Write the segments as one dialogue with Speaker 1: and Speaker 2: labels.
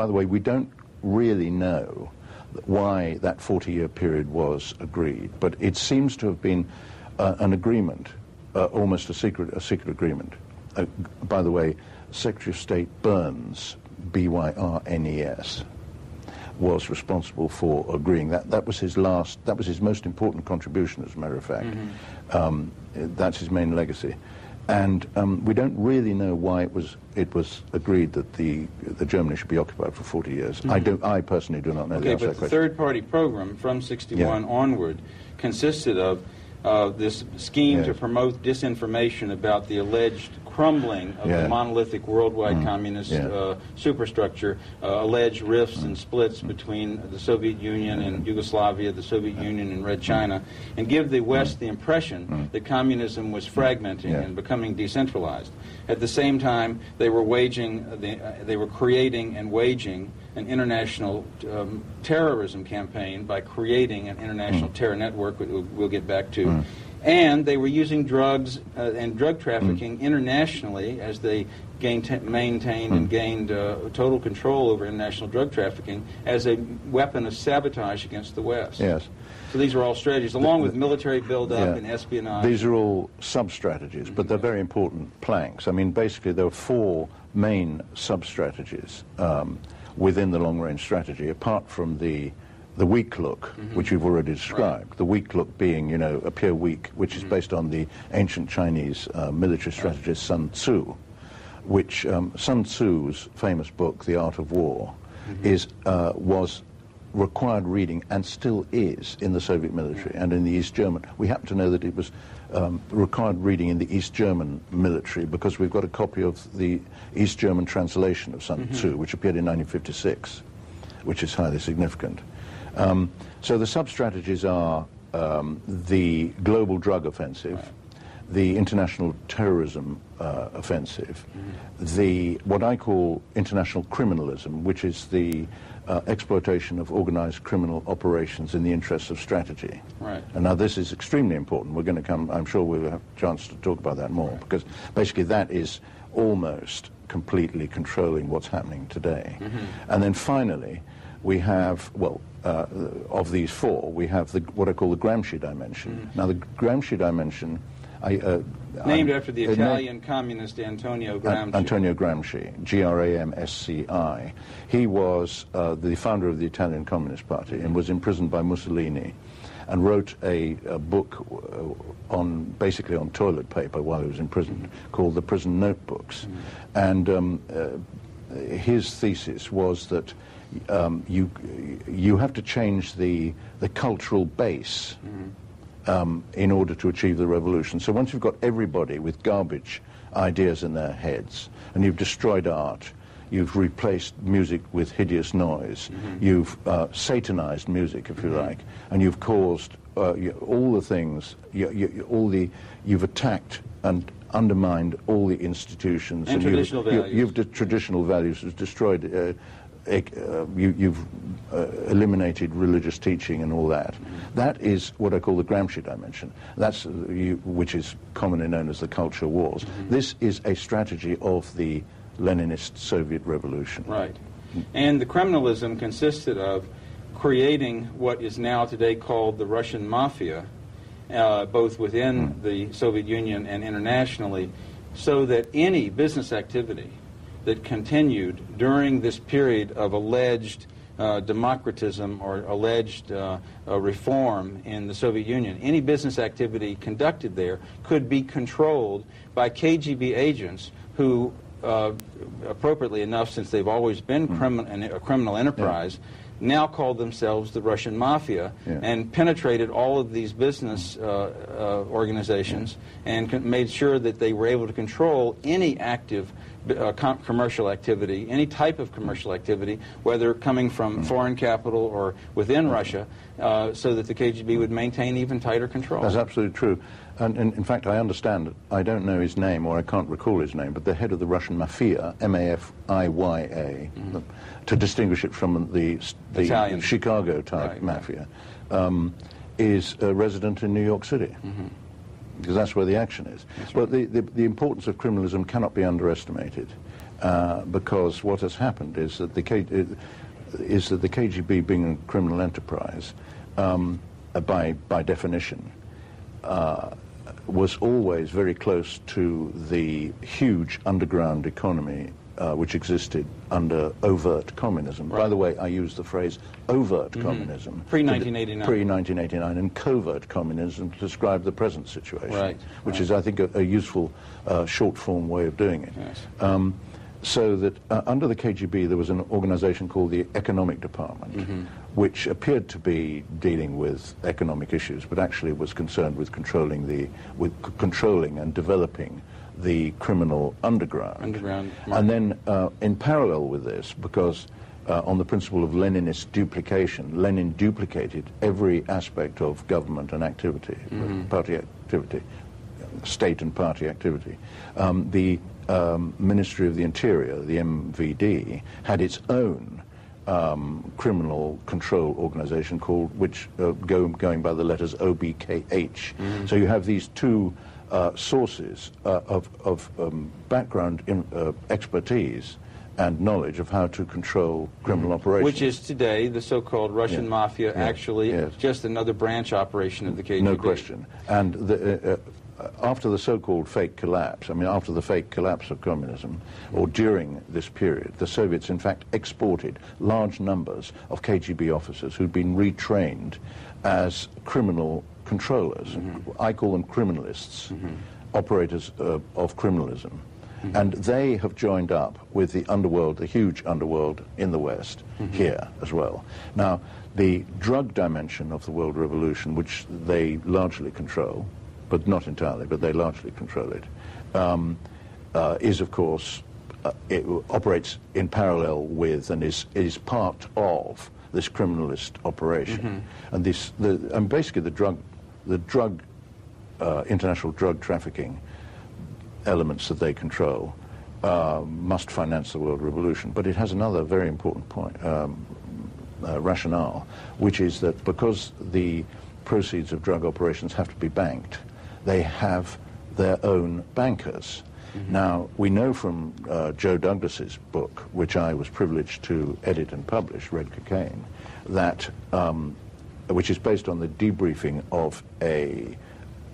Speaker 1: by the way, we don't really know why that 40-year period was agreed, but it seems to have been an agreement, almost a secret agreement. By the way, Secretary of State Burns, B-Y-R-N-E-S, was responsible for agreeing. That was his most important contribution, as a matter of fact. That's his main legacy. And we don't really know why it was agreed that the Germany should be occupied for 40 years. I personally do not know the answer to that question.
Speaker 2: Okay, but the third-party program from 61 onward consisted of this scheme to promote disinformation about the alleged crumbling of the monolithic worldwide communist superstructure, alleged rifts and splits between the Soviet Union and Yugoslavia, the Soviet Union and Red China, and give the West the impression that communism was fragmenting and becoming decentralized. At the same time, they were creating and waging an international terrorism campaign by creating an international terror network, which we'll get back to. And they were using drugs and drug trafficking internationally as they maintained and gained total control over international drug trafficking as a weapon of sabotage against the West.
Speaker 1: Yes.
Speaker 2: So these are all strategies, along with military buildup and espionage.
Speaker 1: These are all sub-strategies, but they're very important planks. I mean, basically, there are 4 main sub-strategies within the long-range strategy, apart from the weak look, which you've already described. Right. The weak look being, appear weak, which is based on the ancient Chinese military strategist Sun Tzu, which Sun Tzu's famous book, The Art of War, was required reading and still is in the Soviet military and in the East German. We happen to know that it was required reading in the East German military because we've got a copy of the East German translation of Sun Tzu, which appeared in 1956, which is highly significant. So the sub-strategies are the global drug offensive, the international terrorism offensive, what I call international criminalism, which is the exploitation of organized criminal operations in the interests of strategy.
Speaker 2: Right.
Speaker 1: And now this is extremely important. We're going to come, I'm sure we'll have a chance to talk about that more, because basically that is almost completely controlling what's happening today. And then finally, we have, of these 4, we have what I call the Gramsci dimension. Now, the Gramsci dimension...
Speaker 2: named after the Italian communist Antonio Gramsci.
Speaker 1: Antonio Gramsci, Gramsci. He was the founder of the Italian Communist Party and was imprisoned by Mussolini and wrote a book basically on toilet paper while he was in prison called The Prison Notebooks. And his thesis was that you have to change the cultural base in order to achieve the revolution. So once you've got everybody with garbage ideas in their heads, and you've destroyed art, you've replaced music with hideous noise, you've satanized music, if you like, and you've caused all the things, you've attacked and undermined all the institutions.
Speaker 2: And traditional values.
Speaker 1: Traditional values has destroyed. You've eliminated religious teaching and all that. That is what I call the Gramsci dimension. That's which is commonly known as the culture wars. This is a strategy of the Leninist Soviet revolution.
Speaker 2: Right. And the criminalism consisted of creating what is now today called the Russian mafia, both within the Soviet Union and internationally, so that any business activity that continued during this period of alleged democratism or alleged reform in the Soviet Union, any business activity conducted there could be controlled by KGB agents who, appropriately enough, since they've always been a criminal enterprise, now called themselves the Russian Mafia, and penetrated all of these business organizations and made sure that they were able to control any active commercial activity, any type of commercial activity, whether coming from foreign capital or within Russia, so that the KGB would maintain even tighter control.
Speaker 1: That's absolutely true. And in fact, I understand, I don't know his name, or I can't recall his name, but the head of the Russian Mafia, M-A-F-I-Y-A, to distinguish it from the Chicago-type mafia, is a resident in New York City. Because that's where the action is. Well, the importance of criminalism cannot be underestimated. because what has happened is that the KGB, being a criminal enterprise, by definition, was always very close to the huge underground economy which existed under overt communism.
Speaker 2: Right.
Speaker 1: By the way, I use the phrase overt communism.
Speaker 2: Pre-1989.
Speaker 1: Pre-1989, and covert communism to describe the present situation,
Speaker 2: Right.
Speaker 1: which is, I think, a useful short-form way of doing it.
Speaker 2: Yes.
Speaker 1: So that under the KGB there was an organization called the Economic Department, which appeared to be dealing with economic issues, but actually was concerned with controlling and developing the criminal underground. And then in parallel with this, because on the principle of Leninist duplication, Lenin duplicated every aspect of government and activity, party activity, state and party activity. The Ministry of the Interior, the MVD, had its own criminal control organization going by the letters OBKH. So you have these two sources of background expertise and knowledge of how to control criminal operations.
Speaker 2: Which is today the so-called Russian mafia, actually just another branch operation of the KGB.
Speaker 1: No question. And after the so-called fake collapse, after the fake collapse of communism, or during this period, the Soviets in fact exported large numbers of KGB officers who'd been retrained as criminal controllers. I call them criminalists, operators of criminalism. And they have joined up with the underworld, the huge underworld in the West, here as well. Now, the drug dimension of the world revolution, which they largely control, but not entirely, but they largely control it, is, of course, it operates in parallel with and is part of this criminalist operation. And basically the international drug trafficking elements that they control must finance the world revolution. But it has another very important point, rationale, which is that because the proceeds of drug operations have to be banked, they have their own bankers. Now, we know from Joe Douglas's book, which I was privileged to edit and publish, Red Cocaine, that, which is based on the debriefing of a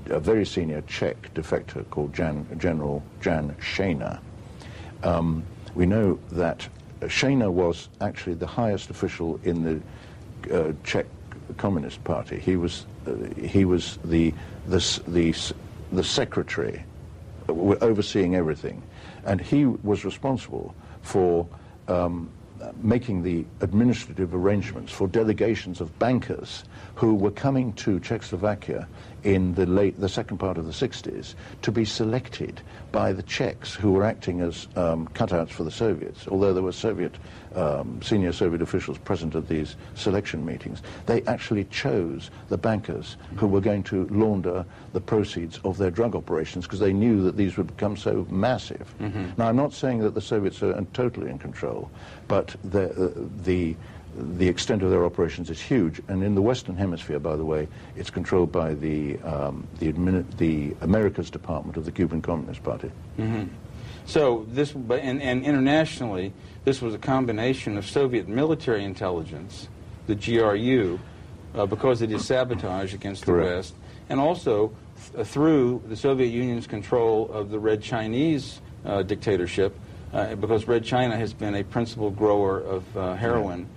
Speaker 1: very senior Czech defector called General Jan Šejna. We know that Šejna was actually the highest official in the Czech Communist Party. He was the secretary overseeing everything, and he was responsible for making the administrative arrangements for delegations of bankers who were coming to Czechoslovakia in the second part of the 60s to be selected by the Czechs, who were acting as cutouts for the Soviets. Although there were senior Soviet officials present at these selection meetings, they actually chose the bankers who were going to launder the proceeds of their drug operations, because they knew that these would become so massive. Now, I'm not saying that the Soviets are totally in control, but the extent of their operations is huge, and in the Western Hemisphere, by the way, it's controlled by the Americas Department of the Cuban Communist Party.
Speaker 2: So this, and internationally, this was a combination of Soviet military intelligence, the GRU, because it is sabotage against the West, and also through the Soviet Union's control of the Red Chinese dictatorship, because Red China has been a principal grower of heroin